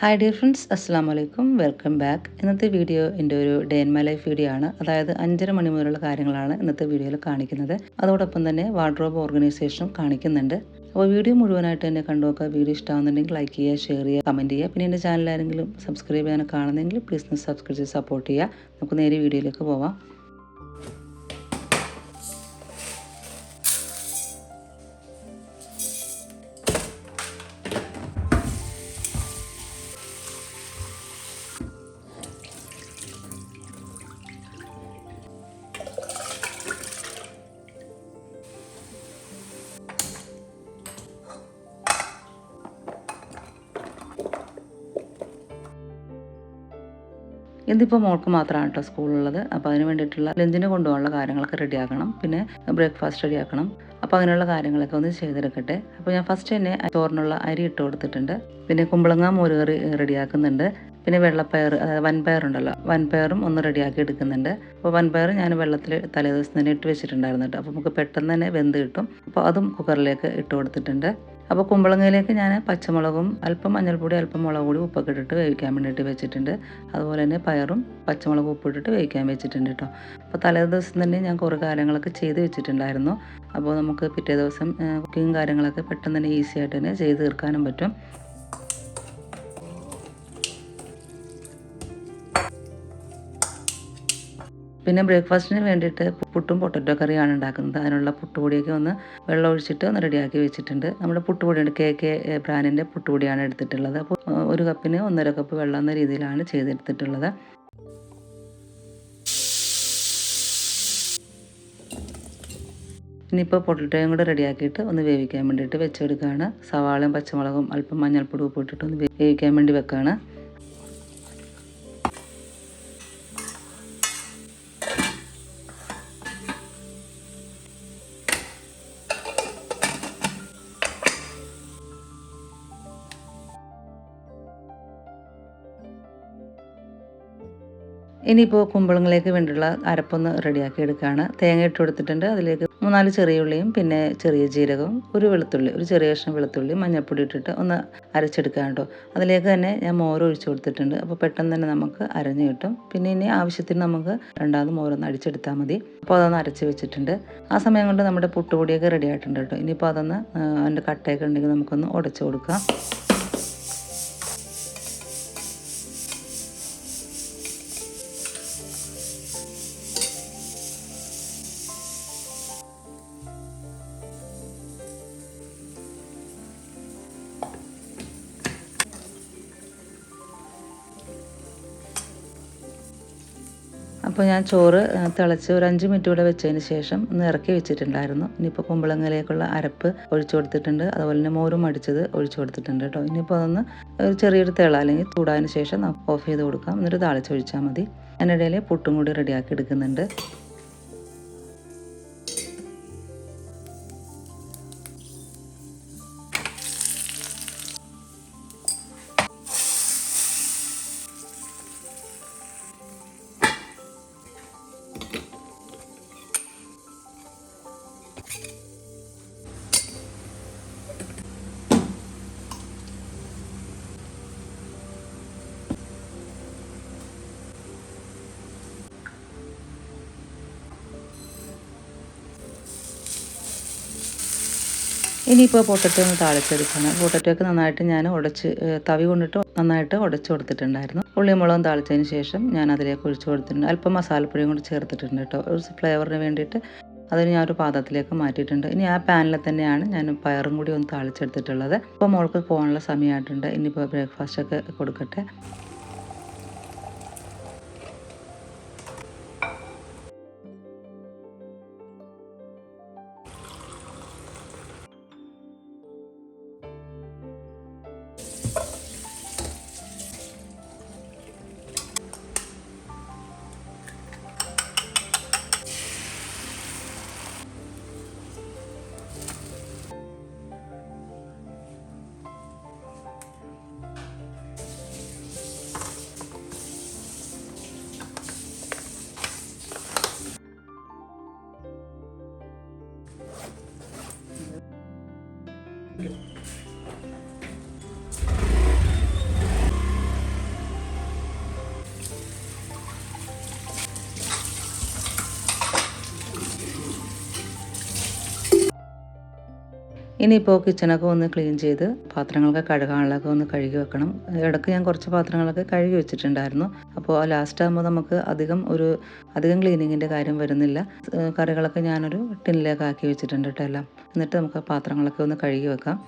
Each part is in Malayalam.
ഹായ് ഡിയർ ഫ്രണ്ട്സ്, അസ്സാം വലൈക്കും, വെൽക്കം ബാക്ക്. ഇന്നത്തെ വീഡിയോ എൻ്റെ ഒരു day in my life video ആണ്. അതായത് 5:30 മുതലുള്ള കാര്യങ്ങളാണ് ഇന്നത്തെ വീഡിയോയിൽ കാണിക്കുന്നത്. അതോടൊപ്പം തന്നെ വാർഡ്രോബ് ഓർഗനൈസേഷനും കാണിക്കുന്നുണ്ട്. അപ്പോൾ വീഡിയോ മുഴുവനായിട്ട് തന്നെ കണ്ടു നോക്കുക. വീഡിയോ ഇഷ്ടമാകുന്നുണ്ടെങ്കിൽ ലൈക്ക് ചെയ്യുക, ഷെയർ ചെയ്യുക, കമൻറ്റ് ചെയ്യുക. പിന്നെ എൻ്റെ ചാനൽ ആരെങ്കിലും സബ്സ്ക്രൈബ് ചെയ്യാൻ കാണുന്നെങ്കിൽ പ്ലീസ് ഒന്ന് സബ്സ്ക്രൈബ് ചെയ്ത് സപ്പോർട്ട് ചെയ്യുക. നമുക്ക് നേരെ വീഡിയോയിലേക്ക് പോവാം. ഇതിപ്പോൾ മോൾക്ക് മാത്രമാണ് കേട്ടോ സ്കൂളുള്ളത്. അപ്പോൾ അതിന് വേണ്ടിയിട്ടുള്ള ലഞ്ചിന് കൊണ്ടുപോകാനുള്ള കാര്യങ്ങളൊക്കെ റെഡിയാക്കണം. പിന്നെ ബ്രേക്ക്ഫാസ്റ്റ് റെഡിയാക്കണം. അപ്പോൾ അതിനുള്ള കാര്യങ്ങളൊക്കെ ഒന്ന് ചെയ്തെടുക്കട്ടെ. അപ്പോൾ ഞാൻ ഫസ്റ്റ് തന്നെ ചോറിനുള്ള അരി ഇട്ട് കൊടുത്തിട്ടുണ്ട്. പിന്നെ കുമ്പളങ്ങ മോരുകറി റെഡിയാക്കുന്നുണ്ട്. പിന്നെ വെള്ളപ്പയർ, അതായത് വൻപയറുണ്ടല്ലോ, വൻപയറും ഒന്ന് റെഡിയാക്കി എടുക്കുന്നുണ്ട്. അപ്പോൾ വൻപയർ ഞാൻ വെള്ളത്തിൽ തലേദിവസം തന്നെ ഇട്ട് വെച്ചിട്ടുണ്ടായിരുന്നു കേട്ടോ. അപ്പോൾ നമുക്ക് പെട്ടെന്ന് തന്നെ വെന്ത് കിട്ടും. അപ്പോൾ അതും കുക്കറിലേക്ക് ഇട്ട് കൊടുത്തിട്ടുണ്ട്. അപ്പോൾ കുമ്പളങ്ങയിലേക്ക് ഞാൻ പച്ചമുളകും അല്പം മഞ്ഞൾപ്പൊടി, അല്പം മുളക് പൊടി, ഉപ്പൊക്കെ ഇട്ടിട്ട് വേവിക്കാൻ വേണ്ടിയിട്ട് വെച്ചിട്ടുണ്ട്. അതുപോലെ തന്നെ പയറും പച്ചമുളകും ഉപ്പിട്ടിട്ട് വേവിക്കാൻ വെച്ചിട്ടുണ്ട് കേട്ടോ. അപ്പോൾ തലേ ദിവസം തന്നെ ഞാൻ കുറേ കാര്യങ്ങളൊക്കെ ചെയ്ത് വെച്ചിട്ടുണ്ടായിരുന്നു. അപ്പോൾ നമുക്ക് പിറ്റേ ദിവസം കുക്കിങ് കാര്യങ്ങളൊക്കെ പെട്ടെന്ന് തന്നെ ഈസി ആയിട്ട് തന്നെ ചെയ്ത് തീർക്കാനും പറ്റും. പിന്നെ ബ്രേക്ക്ഫാസ്റ്റിന് വേണ്ടിയിട്ട് പുട്ടും പൊട്ടറ്റോ കറിയാണ് ഉണ്ടാക്കുന്നത്. അതിനുള്ള പുട്ടുപൊടിയൊക്കെ ഒന്ന് വെള്ളം ഒഴിച്ചിട്ട് ഒന്ന് റെഡിയാക്കി വെച്ചിട്ടുണ്ട്. നമ്മുടെ പുട്ടുപൊടിയുണ്ട്, KK ബ്രാൻഡിൻ്റെ പുട്ടുപൊടിയാണ് എടുത്തിട്ടുള്ളത്. അപ്പോൾ 1 കപ്പിന് 1.5 കപ്പ് വെള്ളം എന്ന രീതിയിലാണ് ചെയ്തെടുത്തിട്ടുള്ളത്. ഇനിയിപ്പോൾ പൊട്ടറ്റോയും കൂടെ റെഡിയാക്കിയിട്ട് ഒന്ന് വേവിക്കാൻ വേണ്ടിയിട്ട് വെച്ചെടുക്കുകയാണ്. സവാളയും പച്ചമുളകും അല്പം മഞ്ഞൾപ്പൊടി ഉപ്പിട്ടിട്ട് ഒന്ന് വേവിക്കാൻ വേണ്ടി വെക്കുകയാണ്. ഇനിയിപ്പോൾ കുമ്പളങ്ങളിലേക്ക് വേണ്ടിയുള്ള അരപ്പൊന്ന് റെഡിയാക്കി എടുക്കുകയാണ്. തേങ്ങ ഇട്ട് കൊടുത്തിട്ടുണ്ട്. അതിലേക്ക് 3-4 ചെറിയ ഉള്ളിയും പിന്നെ ചെറിയ ജീരകവും, ഒരു വെളുത്തുള്ളി, ഒരു ചെറിയ കഷ്ണം വെളുത്തുള്ളി, മഞ്ഞൾപ്പൊടി ഇട്ടിട്ട് ഒന്ന് അരച്ചെടുക്കുകയാണ് കേട്ടോ. അതിലേക്ക് തന്നെ ഞാൻ മോര് ഒഴിച്ച് കൊടുത്തിട്ടുണ്ട്. അപ്പോൾ പെട്ടെന്ന് തന്നെ നമുക്ക് അരഞ്ഞ് കിട്ടും. പിന്നെ ഇനി ആവശ്യത്തിന് നമുക്ക് രണ്ടാമത് മോരൊന്ന് അടിച്ചെടുത്താൽ മതി. അപ്പോൾ അതൊന്ന് അരച്ച് വെച്ചിട്ടുണ്ട്. ആ സമയം കൊണ്ട് നമ്മുടെ പുട്ടുപൊടിയൊക്കെ റെഡി ആയിട്ടുണ്ട് കേട്ടോ. ഇനിയിപ്പോൾ അതൊന്ന് അതിൻ്റെ കട്ടയൊക്കെ ഉണ്ടെങ്കിൽ നമുക്കൊന്ന് ഉടച്ച് കൊടുക്കാം. അപ്പോൾ ഞാൻ ചോറ് തിളച്ച് ഒരു 5 മിനിറ്റ് കൂടെ വെച്ചതിന് ശേഷം ഒന്ന് ഇറക്കി വെച്ചിട്ടുണ്ടായിരുന്നു. ഇനിയിപ്പോൾ കുമ്പളങ്ങയിലേക്കുള്ള അരപ്പ് ഒഴിച്ചു കൊടുത്തിട്ടുണ്ട്. അതുപോലെ തന്നെ മോരും അടിച്ചത് ഒഴിച്ചു കൊടുത്തിട്ടുണ്ട് കേട്ടോ. ഇനിയിപ്പോൾ അതൊന്ന് ഒരു ചെറിയൊരു തിള അല്ലെങ്കിൽ ചൂടായതിന് ശേഷം ഓഫ് ചെയ്ത് കൊടുക്കാം. എന്നിട്ട് താളിച്ചൊഴിച്ചാൽ മതി. അതിനിടയിൽ പുട്ടും കൂടി റെഡിയാക്കി എടുക്കുന്നുണ്ട്. ഇനിയിപ്പോൾ പൊട്ടറ്റോ ഒന്ന് താളിച്ചെടുക്കണം. പൊട്ടറ്റോയൊക്കെ നന്നായിട്ട് ഞാൻ തവി കൊണ്ടിട്ട് നന്നായിട്ട് ഉടച്ച് കൊടുത്തിട്ടുണ്ടായിരുന്നു. ഉള്ളിയും മുളകും താളിച്ചതിന് ശേഷം ഞാൻ അതിലേക്ക് ഒഴിച്ച് കൊടുത്തിട്ടുണ്ട്. അല്പം മസാലപ്പൊടിയും കൂടി ചേർത്തിട്ടുണ്ട് കേട്ടോ, ഒരു ഫ്ലേവറിന് വേണ്ടിയിട്ട്. അതിന് ഞാനൊരു പാത്രത്തിലേക്ക് മാറ്റിയിട്ടുണ്ട്. ഇനി ആ പാനിൽ തന്നെയാണ് ഞാൻ പയറും കൂടി ഒന്ന് താളിച്ചെടുത്തിട്ടുള്ളത്. ഇപ്പോൾ മോൾക്ക് പോകാനുള്ള സമയമായിട്ടുണ്ട്. ഇനിയിപ്പോൾ ബ്രേക്ക്ഫാസ്റ്റൊക്കെ കൊടുക്കട്ടെ. ഇനിയിപ്പോൾ കിച്ചണൊക്കെ ഒന്ന് ക്ലീൻ ചെയ്ത് പാത്രങ്ങളൊക്കെ കഴുകാനുള്ളതൊക്കെ ഒന്ന് കഴുകി വെക്കണം. ഇടയ്ക്ക് ഞാൻ കുറച്ച് പാത്രങ്ങളൊക്കെ കഴുകി വെച്ചിട്ടുണ്ടായിരുന്നു. അപ്പോൾ ലാസ്റ്റ് ആകുമ്പോൾ നമുക്ക് അധികം ക്ലീനിങ്ങിൻ്റെ കാര്യം വരുന്നില്ല. കറികളൊക്കെ ഞാനൊരു ടിന്നിലേക്ക് ആക്കി വെച്ചിട്ടുണ്ട് കേട്ടോ എല്ലാം. എന്നിട്ട് നമുക്ക് പാത്രങ്ങളൊക്കെ ഒന്ന് കഴുകി വെക്കാം.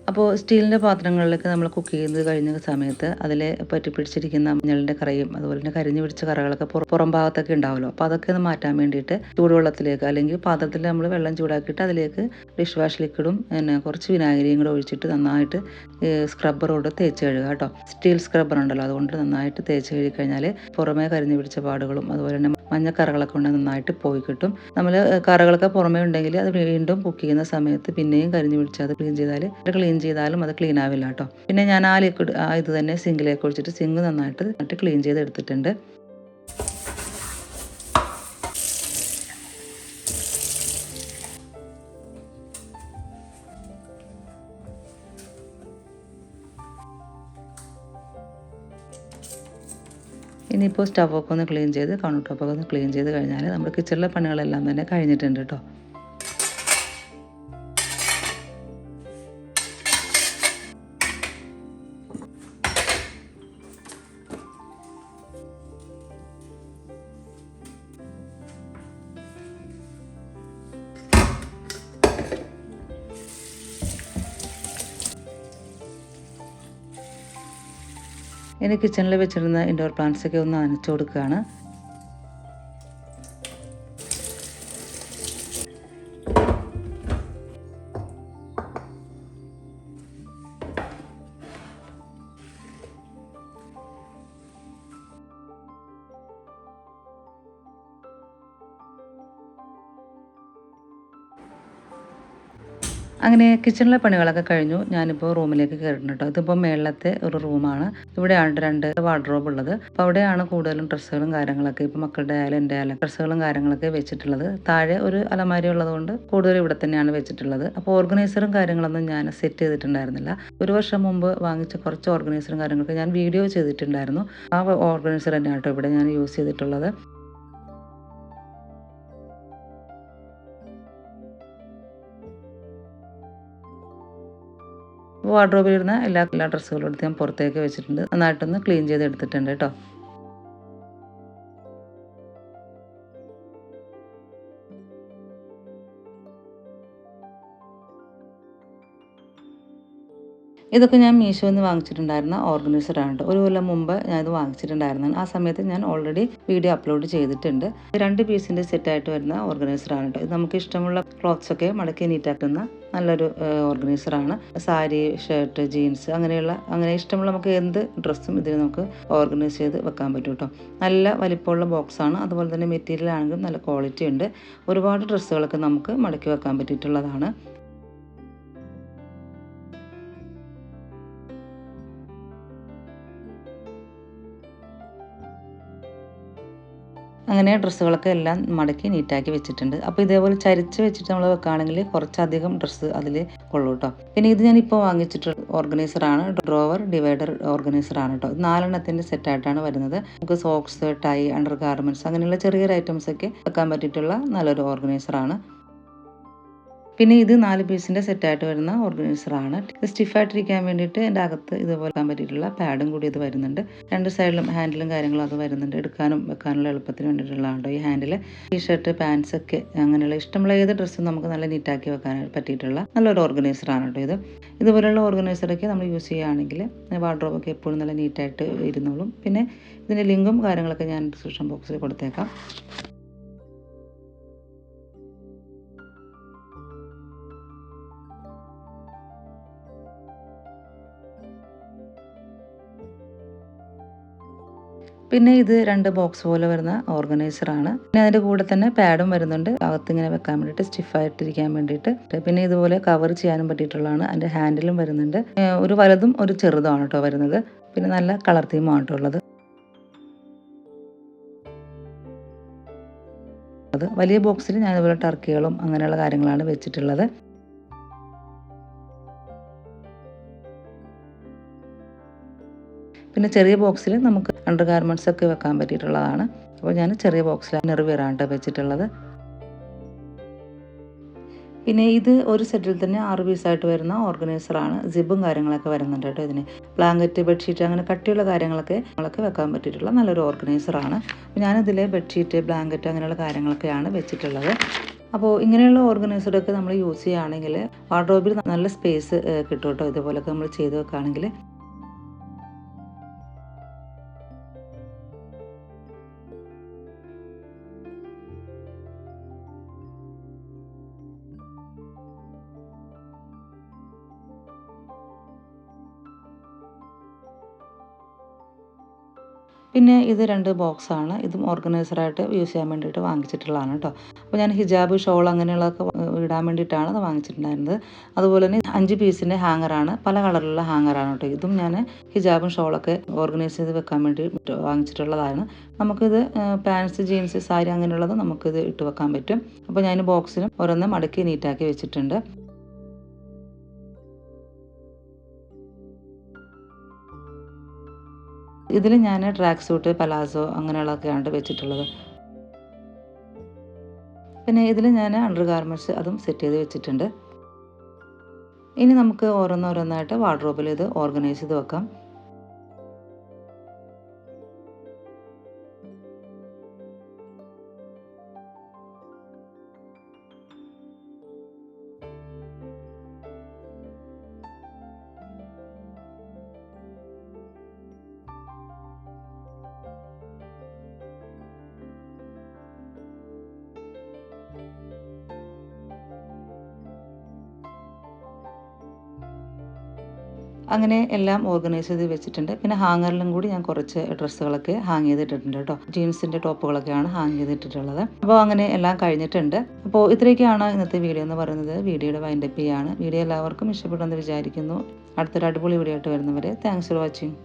അപ്പോൾ സ്റ്റീലിൻ്റെ പാത്രങ്ങളിലൊക്കെ നമ്മൾ കുക്ക് ചെയ്ത് കഴിഞ്ഞ സമയത്ത് അതിൽ പറ്റിപ്പിടിച്ചിരിക്കുന്ന മഞ്ഞളിൻ്റെ കറയും അതുപോലെ തന്നെ കരിഞ്ഞു പിടിച്ച കറകളൊക്കെ പുറം ഭാഗത്തൊക്കെ ഉണ്ടാവുമല്ലോ. അപ്പോൾ അതൊക്കെ ഒന്ന് മാറ്റാൻ വേണ്ടിയിട്ട് ചൂടുവെള്ളത്തിലേക്ക് അല്ലെങ്കിൽ പാത്രത്തിൽ നമ്മൾ വെള്ളം ചൂടാക്കിയിട്ട് അതിലേക്ക് ഡിഷ് വാഷ് ലിക്വിഡും പിന്നെ കുറച്ച് വിനാഗിരിയും കൂടെ ഒഴിച്ചിട്ട് നന്നായിട്ട് സ്ക്രബ്ബറോട് തേച്ച് കഴുകുക കേട്ടോ. സ്റ്റീൽ സ്ക്രബ്ബർ ഉണ്ടല്ലോ, അതുകൊണ്ട് നന്നായിട്ട് തേച്ച് കഴുകി കഴിഞ്ഞാൽ പുറമേ കരിഞ്ഞു പിടിച്ച പാടുകളും അതുപോലെ തന്നെ മഞ്ഞക്കറകളൊക്കെ കൊണ്ട് നന്നായിട്ട് പോയി കിട്ടും. നമ്മൾ കറകളൊക്കെ പുറമേ ഉണ്ടെങ്കിൽ അത് വീണ്ടും കുക്ക് ചെയ്യുന്ന സമയത്ത് പിന്നെയും കരിഞ്ഞു പിടിച്ച് അത് ക്ലീൻ ചെയ്താലും അത് ക്ലീൻ ആവില്ല കേട്ടോ. പിന്നെ ഞാൻ ആ ലിക്വിഡ് ഇത് തന്നെ സിങ്കിലേക്ക് ഒഴിച്ചിട്ട് സിങ്ക് നന്നായിട്ട് ക്ലീൻ ചെയ്ത് എടുത്തിട്ടുണ്ട്. ഇനിയിപ്പോൾ സ്റ്റവൊക്കെ ഒന്ന് ക്ലീൻ ചെയ്ത് കൗണ്ടർ ടോപ്പൊക്കെ ഒന്ന് ക്ലീൻ ചെയ്ത് കഴിഞ്ഞാൽ നമ്മുടെ കിച്ചണിലെ പണികളെല്ലാം തന്നെ കഴിഞ്ഞിട്ടുണ്ട് കേട്ടോ. ഇനി കിച്ചണിൽ വെച്ചിരുന്ന ഇൻഡോർ പ്ലാന്റ്സൊക്കെ ഒന്ന് നനച്ചു കൊടുക്കുകയാണ്. അങ്ങനെ കിച്ചണിലെ പണികളൊക്കെ കഴിഞ്ഞു. ഞാനിപ്പോൾ റൂമിലേക്ക് കയറിയിട്ടുണ്ട് കേട്ടോ. ഇതിപ്പോൾ മേളത്തെ ഒരു റൂമാണ്. ഇവിടെയാണ് 2 വാർഡ്രോബ് ഉള്ളത്. അപ്പോൾ അവിടെയാണ് കൂടുതലും ഡ്രസ്സുകളും കാര്യങ്ങളൊക്കെ, ഇപ്പോൾ മക്കളുടെ ആയാലും എൻ്റെ ആയാലും ഡ്രസ്സുകളും കാര്യങ്ങളൊക്കെ വെച്ചിട്ടുള്ളത്. താഴെ ഒരു അലമാരി ഉള്ളതുകൊണ്ട് കൂടുതലും ഇവിടെ തന്നെയാണ് വെച്ചിട്ടുള്ളത്. അപ്പോൾ ഓർഗനൈസറും കാര്യങ്ങളൊന്നും ഞാൻ സെറ്റ് ചെയ്തിട്ടുണ്ടായിരുന്നില്ല. ഒരു വർഷം മുമ്പ് വാങ്ങിച്ച കുറച്ച് ഓർഗനൈസറും കാര്യങ്ങളൊക്കെ ഞാൻ വീഡിയോ ചെയ്തിട്ടുണ്ടായിരുന്നു. ആ ഓർഗനൈസർ തന്നെയാണ് കേട്ടോ ഇവിടെ ഞാൻ യൂസ് ചെയ്തിട്ടുള്ളത്. വാർഡ്രോബിലിരുന്ന എല്ലാ ഡ്രസ്സുകളും എടുത്ത് ഞാൻ പുറത്തേക്ക് വെച്ചിട്ടുണ്ട്. നന്നായിട്ടൊന്ന് ക്ലീൻ ചെയ്ത് എടുത്തിട്ടുണ്ട് കേട്ടോ. ഇതൊക്കെ ഞാൻ മീഷോയിൽ നിന്ന് വാങ്ങിച്ചിട്ടുണ്ടായിരുന്ന ഓർഗനൈസറാണ് കേട്ടോ. ഒരു കൊല്ലം മുമ്പ് ഞാനിത് വാങ്ങിച്ചിട്ടുണ്ടായിരുന്നു. ആ സമയത്ത് ഞാൻ ഓൾറെഡി വീഡിയോ അപ്ലോഡ് ചെയ്തിട്ടുണ്ട്. 2 പീസിൻ്റെ സെറ്റായിട്ട് വരുന്ന ഓർഗനൈസറാണ് കേട്ടോ. ഇത് നമുക്ക് ഇഷ്ടമുള്ള ക്ലോത്ത്സൊക്കെ മടക്കി നീറ്റാക്കുന്ന നല്ലൊരു ഓർഗനൈസറാണ്. സാരി, ഷർട്ട്, ജീൻസ് അങ്ങനെ ഇഷ്ടമുള്ള നമുക്ക് എന്ത് ഡ്രസ്സും ഇതിൽ നമുക്ക് ഓർഗനൈസ് ചെയ്ത് വെക്കാൻ പറ്റും കേട്ടോ. നല്ല വലിപ്പമുള്ള ബോക്സാണ്. അതുപോലെ തന്നെ മെറ്റീരിയൽ ആണെങ്കിലും നല്ല ക്വാളിറ്റി ഉണ്ട്. ഒരുപാട് ഡ്രസ്സുകളൊക്കെ നമുക്ക് മടക്കി വെക്കാൻ പറ്റിയിട്ടുള്ളതാണ്. അങ്ങനെ ഡ്രസ്സുകളൊക്കെ എല്ലാം മടക്കി നീറ്റാക്കി വെച്ചിട്ടുണ്ട്. അപ്പോൾ ഇതേപോലെ ചരിച്ച് വെച്ചിട്ട് നമ്മൾ വെക്കുകയാണെങ്കിൽ കുറച്ചധികം ഡ്രസ്സ് അതിൽ കൊള്ളൂ കേട്ടോ. പിന്നെ ഇത് ഞാനിപ്പോൾ വാങ്ങിച്ചിട്ടുള്ള ഓർഗനൈസറാണ്. ഡ്രോവർ ഡിവൈഡർ ഓർഗനൈസറാണ് കേട്ടോ. 4 എണ്ണത്തിൻ്റെ സെറ്റായിട്ടാണ് വരുന്നത്. നമുക്ക് സോക്സ്, ടൈ, അണ്ടർ ഗാർമെൻറ്റ്സ് അങ്ങനെയുള്ള ചെറിയ ഐറ്റംസൊക്കെ വെക്കാൻ പറ്റിയിട്ടുള്ള നല്ലൊരു ഓർഗനൈസറാണ്. പിന്നെ ഇത് 4 പീസിൻ്റെ സെറ്റായിട്ട് വരുന്ന ഓർഗനൈസറാണ്. ഇത് സ്റ്റിഫായിട്ടിരിക്കാൻ വേണ്ടിയിട്ട് എൻ്റെ അകത്ത് ഇതുപോലെ വെക്കാൻ പറ്റിയിട്ടുള്ള പാഡും കൂടി ഇത് വരുന്നുണ്ട്. 2 സൈഡിലും ഹാൻഡിലും കാര്യങ്ങളും അത് വരുന്നുണ്ട്. എടുക്കാനും വെക്കാനുള്ള എളുപ്പത്തിന് വേണ്ടിയിട്ടുള്ളതാണ് ഈ ഹാൻഡിൽ. ടീഷർട്ട്, പാൻസ് ഒക്കെ അങ്ങനെയുള്ള ഇഷ്ടമുള്ള ഏത് ഡ്രസ്സും നമുക്ക് നല്ല നീറ്റാക്കി വെക്കാൻ പറ്റിയിട്ടുള്ള നല്ലൊരു ഓർഗനൈസറാണ് കേട്ടോ ഇത്. ഇതുപോലെയുള്ള ഓർഗനൈസറൊക്കെ നമ്മൾ യൂസ് ചെയ്യുകയാണെങ്കിൽ വാർഡ്രോബൊക്കെ എപ്പോഴും നല്ല നീറ്റായിട്ട് ഇരുന്നോളും. പിന്നെ ഇതിൻ്റെ ലിങ്കും കാര്യങ്ങളൊക്കെ ഞാൻ ഡിസ്ക്രിപ്ഷൻ ബോക്സിൽ കൊടുത്തേക്കാം. പിന്നെ ഇത് 2 ബോക്സ് പോലെ വരുന്ന ഓർഗനൈസറാണ്. പിന്നെ അതിൻ്റെ കൂടെ തന്നെ പാഡും വരുന്നുണ്ട്, അകത്ത് ഇങ്ങനെ വെക്കാൻ വേണ്ടിയിട്ട്, സ്റ്റിഫായിട്ടിരിക്കാൻ വേണ്ടിയിട്ട്. പിന്നെ ഇതുപോലെ കവർ ചെയ്യാനും പറ്റിയിട്ടുള്ളതാണ്. അതിൻ്റെ ഹാൻഡിലും വരുന്നുണ്ട്. ഒരു വലുതും ഒരു ചെറുതുമാണ് കേട്ടോ വരുന്നത്. പിന്നെ നല്ല കളർ തീമാണ് കേട്ടോ ഉള്ളത്. വലിയ ബോക്സിൽ ഞാൻ ഇതുപോലെ ടർക്കികളും അങ്ങനെയുള്ള കാര്യങ്ങളാണ് വെച്ചിട്ടുള്ളത്. പിന്നെ ചെറിയ ബോക്സിൽ നമുക്ക് അണ്ടർ ഗാർമെൻറ്റ്സ് ഒക്കെ വെക്കാൻ പറ്റിയിട്ടുള്ളതാണ്. അപ്പോൾ ഞാൻ ചെറിയ ബോക്സിലാണ് ഇന്നർവെയറാണ് വെച്ചിട്ടുള്ളത്. പിന്നെ ഇത് ഒരു സെറ്റിൽ തന്നെ 6 പീസായിട്ട് വരുന്ന ഓർഗനൈസറാണ്. സിബും കാര്യങ്ങളൊക്കെ വരുന്നുണ്ട് കേട്ടോ ഇതിന്. ബ്ലാങ്കറ്റ്, ബെഡ്ഷീറ്റ് അങ്ങനെ കട്ടിയുള്ള കാര്യങ്ങളൊക്കെ വെക്കാൻ പറ്റിയിട്ടുള്ള നല്ലൊരു ഓർഗനൈസറാണ്. അപ്പോൾ ഞാനിതിൽ ബെഡ്ഷീറ്റ്, ബ്ലാങ്കറ്റ് അങ്ങനെയുള്ള കാര്യങ്ങളൊക്കെയാണ് വെച്ചിട്ടുള്ളത്. അപ്പോൾ ഇങ്ങനെയുള്ള ഓർഗനൈസറൊക്കെ നമ്മൾ യൂസ് ചെയ്യുകയാണെങ്കിൽ വാർഡ്രോബിൽ നല്ല സ്പേസ് കിട്ടും കേട്ടോ, ഇതുപോലൊക്കെ നമ്മൾ ചെയ്ത് വെക്കുകയാണെങ്കിൽ. പിന്നെ ഇത് 2 ബോക്സാണ്. ഇതും ഓർഗനൈസറായിട്ട് യൂസ് ചെയ്യാൻ വേണ്ടിയിട്ട് വാങ്ങിച്ചിട്ടുള്ളതാണ് കേട്ടോ. അപ്പോൾ ഞാൻ ഹിജാബ്, ഷോൾ അങ്ങനെയുള്ളതൊക്കെ ഇടാൻ വേണ്ടിയിട്ടാണ് അത് വാങ്ങിച്ചിട്ടുണ്ടായിരുന്നത്. അതുപോലെ തന്നെ 5 പീസിൻ്റെ ഹാങ്ങറാണ്, പല കളറിലുള്ള ഹാങ്ങറാണ് കേട്ടോ. ഇതും ഞാൻ ഹിജാബും ഷോളൊക്കെ ഓർഗനൈസ് ചെയ്ത് വെക്കാൻ വേണ്ടി വാങ്ങിച്ചിട്ടുള്ളതാണ്. നമുക്കിത് പാൻസ്, ജീൻസ്, സാരി അങ്ങനെയുള്ളത് നമുക്കിത് ഇട്ട് വെക്കാൻ പറ്റും. അപ്പോൾ ഞാൻ ബോക്സിനും ഓരോന്ന് മടക്കി നീറ്റാക്കി വെച്ചിട്ടുണ്ട്. ഇതിൽ ഞാൻ ട്രാക്ക് സൂട്ട്, പലാസോ അങ്ങനെയുള്ളതൊക്കെയാണ് വെച്ചിട്ടുള്ളത്. പിന്നെ ഇതിൽ ഞാൻ അണ്ടർ ഗാർമെൻറ്റ്സ് അതും സെറ്റ് ചെയ്ത് വെച്ചിട്ടുണ്ട്. ഇനി നമുക്ക് ഓരോന്നോരോന്നായിട്ട് വാർഡ്രോബിൽ ഇത് ഓർഗനൈസ് ചെയ്ത് വെക്കാം. അങ്ങനെ എല്ലാം ഓർഗനൈസ് ചെയ്ത് വെച്ചിട്ടുണ്ട്. പിന്നെ ഹാങ്ങറിലും കൂടി ഞാൻ കുറച്ച് ഡ്രസ്സുകളൊക്കെ ഹാങ് ചെയ്തിട്ടിട്ടുണ്ട് കേട്ടോ. ജീൻസിൻ്റെ ടോപ്പുകളൊക്കെയാണ് ഹാങ് ചെയ്തിട്ടിട്ടുള്ളത്. അപ്പോൾ അങ്ങനെ എല്ലാം കഴിഞ്ഞിട്ടുണ്ട്. അപ്പോൾ ഇത്രയൊക്കെയാണ് ഇന്നത്തെ വീഡിയോ എന്ന് പറയുന്നത്. വീഡിയോയുടെ വൈൻഡപ്പ് ചെയ്യാണ്. വീഡിയോ എല്ലാവർക്കും ഇഷ്ടപ്പെട്ടെന്ന് വിചാരിക്കുന്നു. അടുത്തൊരു അടിപൊളി വീഡിയോ ആയിട്ട് വരുന്നവരെ താങ്ക്സ് ഫോർ വാച്ചിങ്.